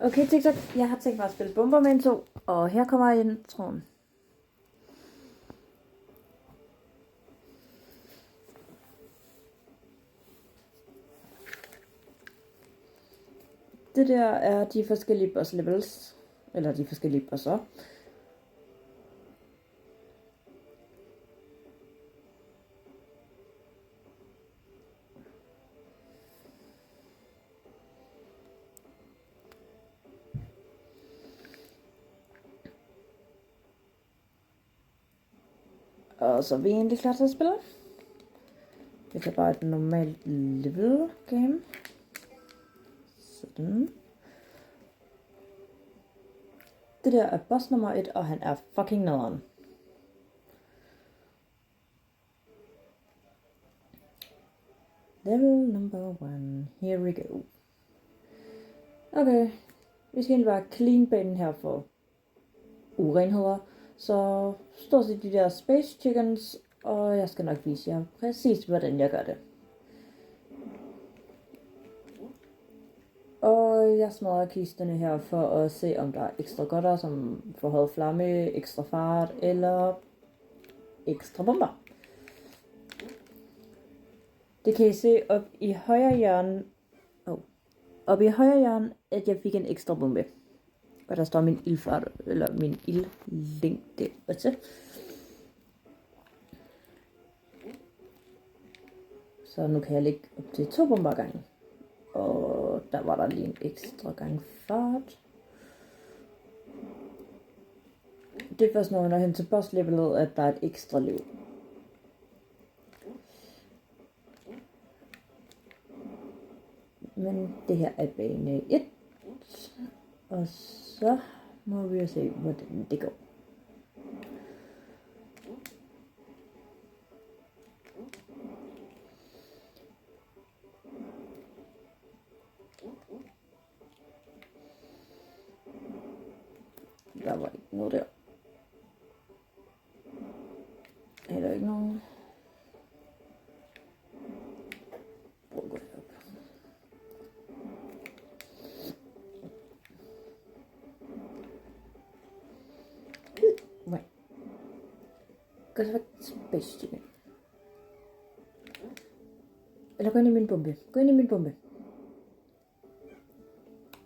Okay, TikTok, jeg har tænkt mig at spille Bomberman 2, og her kommer introen. Det der er de forskellige boss levels, eller de forskellige bosser. Og så er vi egentlig klar til at spille. Vi tager bare et normalt level game. Sådan. Det der er boss nummer 1, og han er fucking nederen. Level number 1. Here we go. Okay. Vi skal egentlig bare clean banen her for urenheder. Så stort set de der space chickens, og jeg skal nok vise jer præcis, hvordan jeg gør det. Og jeg smadrer kisterne her for at se, om der er ekstra godter, som forhøjet flamme, ekstra fart eller ekstra bomber. Det kan I se op i højre hjørne, at jeg fik en ekstra bombe. Og der står min ildfart, eller min ildlængde også. Så nu kan jeg lægge op til 2 bomber ad gangen. Og der var der lige en ekstra gang fart. Det er først når jeg når hen til boss levelet, at der er et ekstra liv. Men det her er bane 1. Og så må vi jo se, hvordan det går. Der var ikke noget der. Heller ikke nogen. Prøv at gå herop. Nej. Gå så væk space chicken. Eller gå ind i min bombe. Gå ind i min bombe.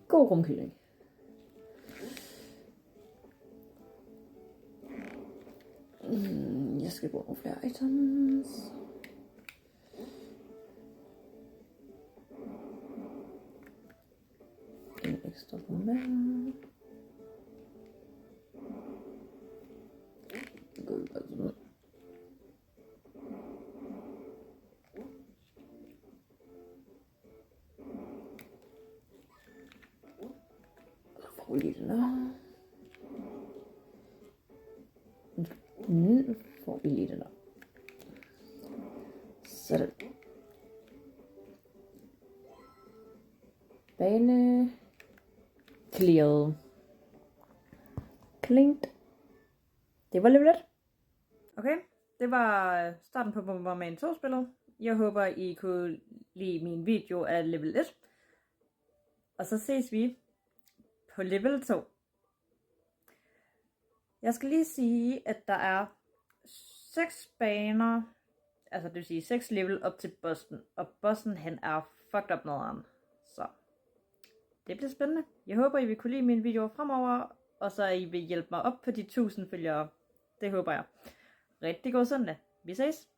God rumkylling. Jeg skal bruge nogle flere items. En ekstra bombe. Får vi lige den der. Får vi lige den der. Sådan. Bane. Cleared. Cleaned. Det var level 1. Okay, det var starten på Bomberman 2-spillet. Jeg håber, I kunne lide min video af level 1. Og så ses vi på level 2. Jeg skal lige sige, at der er 6 baner, altså det vil sige 6 level op til bossen. Og bossen, han er fucked up nederen. Så det bliver spændende. Jeg håber, I vil kunne lide mine videoer fremover, og så I vil hjælpe mig op på de 1000 følgere. Det håber jeg. Rigtig god søndag. Vi ses.